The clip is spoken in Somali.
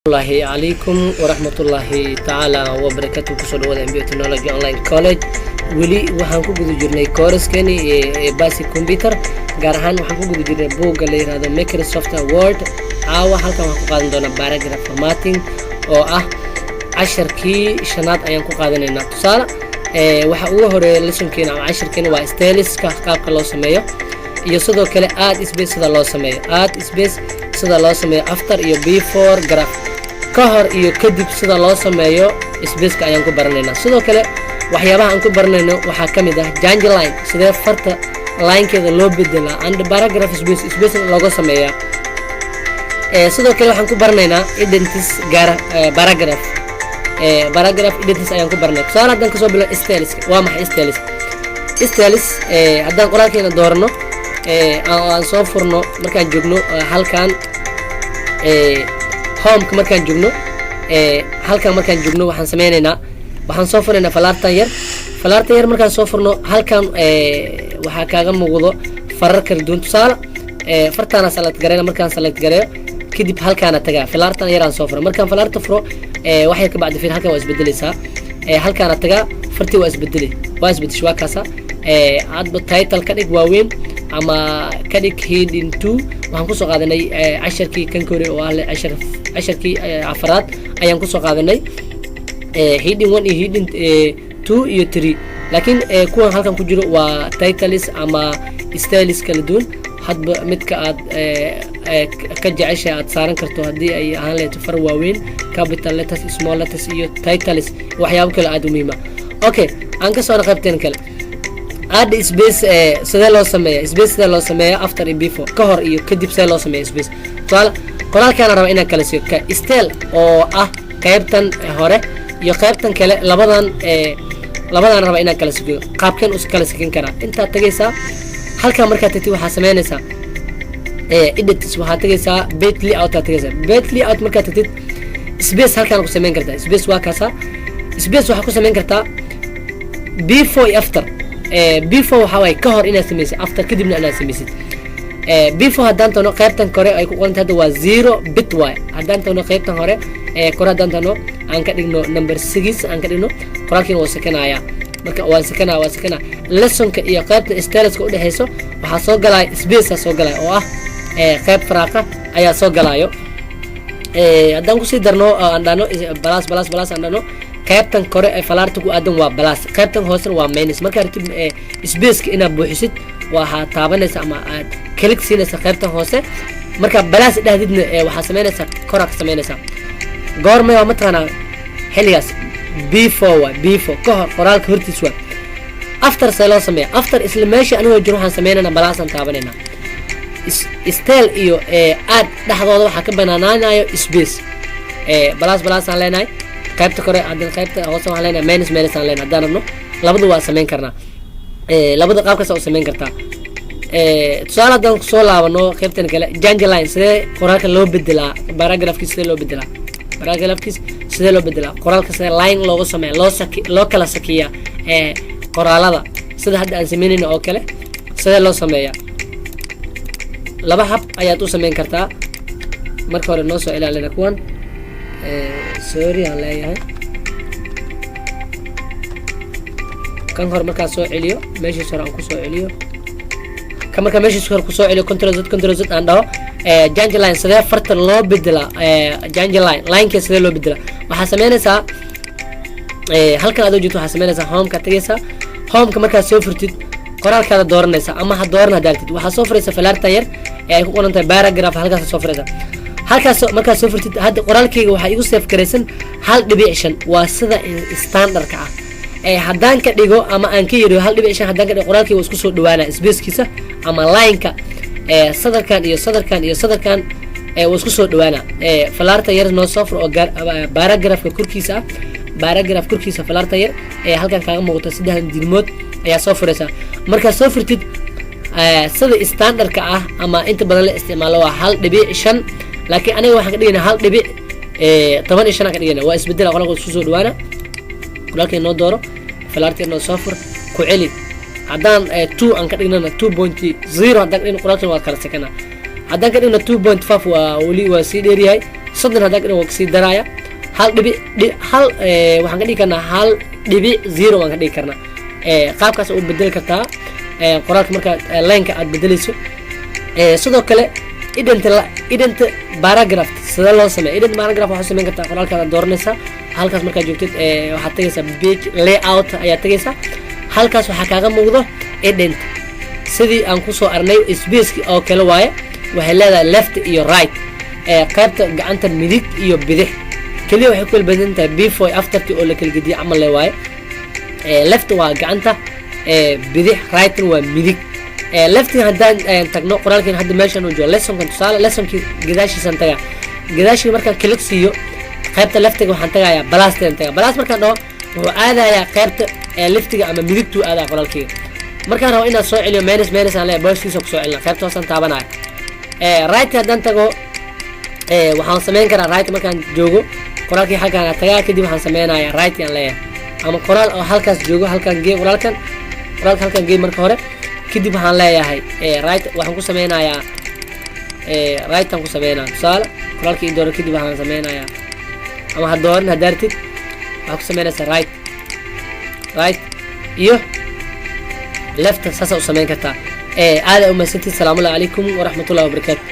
الله عليكم ورحمة الله تعالى وبركاته كسر وضع بيوتكنولوجي أونلاين كوليج ولي waxaan ku guda jirnay course-kani ee basic computer gaar ahaan waxaan ku guda jirnay buugga la yiraahdo Microsoft Word halkan waxaan ku qaadan doonaa paragraph formatting oo ah casharkii shanaad ayaan ku qaadanaynaa tusaale waxa ugu horeeya lesson-keena ama casharkeena waa styliska qaabka loo sameeyo iyo sidoo kale add space sida loo sameeyo add space sida loo sameeyo after iyo before graph kahor iyo kadib sida loo sameeyo space-ka ayaan ku baranaynaa sidoo kale waxyaabaha aan ku baranayno waxaa kamid ah change line sidee farta line-keeda loo bedelaa and paragraph space looga sameeyaa sidoo kale waxaan ku baranaynaa indents gaar paragraph indents ayaan ku baranay tusaale haddaan kasoo bilo styles waa maxay styles haddaan qoraalkeena doorano aan soo furno markaan joogno halkan home markaan joogno halkan markaan joogno waxaan sameynaynaa waxaan soo furnaynaa falaartan yar markaan soo furno halkan waxaa kaaga muuqdo farar kala duwan tusaale fartaana select gareena markaan select gareeyo kadib halkaana tagaa falaartan yar aan soo furo markaan falaarta furo waxay ka bacdi fiir halkan waa isbedelaysaa halkaana tagaa fartii waa isbedeshay waa kaasa hadba title ka dhig waaweyn ama ka dhig heading 2 waxaan kusoo qaadanay casharkii kan kore oo ah casharkii afraad ayaan kusoo qaadanay heading 1 iyo heading 2 iyo 3 laakiin kuwan halkan ku jiro waa titles ama styles kala duwan hadba midka aad ka jeceshay aad saaran karto hadii ay ahaan leeyahay far waaweyn capital letters small letters iyo titles waxyaabo kale aad u muhiim ah okay aan ka soo qaybteen kale add space sidee loo sameeyaa after and before ka hor iyo kadib sidee loo sameeyaa space tusaale qoraalkaan raba inaan kala siiyo ka style oo ah qaybtan hore iyo qaybtan kale labadan raba inaan kala siiyo qaabkan u kala sikin karaa inta tagaysaa halka marka tagtid waxa sameynaysaa edits waxa tagaysaa page layout marka tagtid space halkan ku sameyn kartaa space waa kaasa space waxa ku sameyn kartaa before iyo after before waxa way ka hor inaad sameeysid after kadibna inaad sameeysid before haddaan tano qaybtan kore ay ku qoran tahay waa 0 bit y haddaan tano qaybtan hore kore haddaan tano aan ka dhigno number 6 aan ka dhigno qoraalkiina waa sakanaya marka waa sakana lesson-ka iyo qaybta styles-ka u dhaxayso waxa soo galay space soo galay oo ah qayb faraaqa ayaa soo galayo haddaan ku sii darno aan dhano balas aan dhano qaybtan kore ee falaarta ku aadan waa balas qaybtan hoose waa minus marka rabtid space-ka inaad buuxisid waxa taabanaysa ama aad click siinaysa qaybtan hoose marka balas dhahdidna waxa sameynaysa korak sameynaysa goorma waa matana xiligaas before ka hor qoraalka hortiis waa after loo sameeyaa after isla meesha anigoo jiro waxaan sameynayna balaasan taabanayna style iyo add dhaxdooda waxa ka banaanaanayo space balas aan leenahay qaybta kore haddana qaybta hoose waxaan leenahay minus aan leenahay haddaan rabno labadu waa sameyn karnaa labada qaabkaas oo sameyn kartaa tusaale haddaan kusoo laabano qaybtan kale change line sidee qoraalka loo bedelaa paragraphkiisa sidee loo bedelaa qoraalka sidee line loogu sameeyaa loo kala sakiyaa qoraalada sida hadda aan sameynayno oo kale sidee loo sameeyaa laba hab ayaad u sameyn kartaa marka hore noo soo ilaalina kuwan sorry aan leeyahay kan hor markaa soo celiyo meeshiis hore aan ku soo celiyo kan markaa meeshiis hore ku soo celiyo control z aan dhaho change line sidee farta loo bedelaa change line-ka sidee loo bedelaa waxaa sameynaysaa halkan aad joogto waxaa sameynaysaa home-ka tagaysaa home-ka markaad soo furtid qoraalkaada dooranaysaa ama ha dooran hadaagtid waxaa soo furaysaa falaartan yar ee ay ku qoran tahay paragraph halkaas soo furaysaa halkaas markaad soo furtid hadda qoraalkayga waxaa igu save garaysan 1.5 waa sida standardka ah haddaan ka dhigo ama aan ka yiriyo 1.5 haddaan ka dhigo qoraalkayga isku soo dhawaanaa space-kiisa ama line-ka sadarkan waa isku soo dhawaanaa falaarta yar noo soo fur oo paragraph-ka korkiisa falaarta yar halkan kaaga muuqata 3 dilmood ayaa soo furaysaa markaad soo furtid sida standardka ah ama inta badan la isticmaalo waa 1.5 laakiin aniga waxaan ka dhigaynaa 1.15 ka dhigaynaa waa isbedel qoraalka isku soo dhawaana qoraalka noo dooro falaarta noo soo fur ku celi haddaan 2 aan ka dhignana 2.0 haddaan ka dhigno qoraalka waa kala sakana haddaan ka dhigno 2.5 waa wali waa sii dheer yahay soddon haddaan ka dhigo waan kasii daraaya hal dhibic hal waxaan ka dhigi karnaa hal dhibic zero waan ka dhigi karnaa qaabkaas u bedeli kartaa qoraalka markaa lineka aad bedelayso sidoo kale ident paragraph sida loo sameeyo ident paragraph waxaad sameyn kartaa qoraalkaada dooranaysaa halkaas markaad joogtid waxaad tagaysaa page layout ayaad tagaysaa halkaas waxaa kaaga muuqdo ident sidii aan kusoo arnay spaceki oo kale waaye waxay leedahay left iyo right qaybta gacanta midig iyo bidix kaliya waxay ku kala badan tahay before afterti oo la kala gediye camal le waaye left waa gacanta bidix right waa midig lefti haddaan tagno qoraalkeen hadda meeshan uu joogo lessonkan tusaale lessonkii gadaashiisaan tagaa gadaashii markaan click siiyo qaybta leftiga waxaan tagayaa balastaan tagaa balas markaan dhaho wuxuu aadayaa qaybta leftiga ama midigtuu aadaa qoraalkeyga markaan rabo inaad soo celiyo minus aan leeyahay booskiisa ku soo celina qaybta hoosaan taabanaya right haddaan tago waxaan sameyn karaa right markaan joogo qoraalkii halkaan tagaa kadib waxaan sameynayaa right aan leeyahay ama qoraal oo halkaas joogo halkaan gee qoraalka halkaan gee marka hore kadib waxaan leeyahay right waxaan ku sameynayaa right aan ku sameynaa tusaale qoraalkii dooro kadib waxaan sameynayaa ama ha dooran hadaartid waxaa ku sameynaysaa right iyo left saasa u sameyn kartaa aada umahadsantiid salaamu calaykum waraxmatullahi wabarakaatu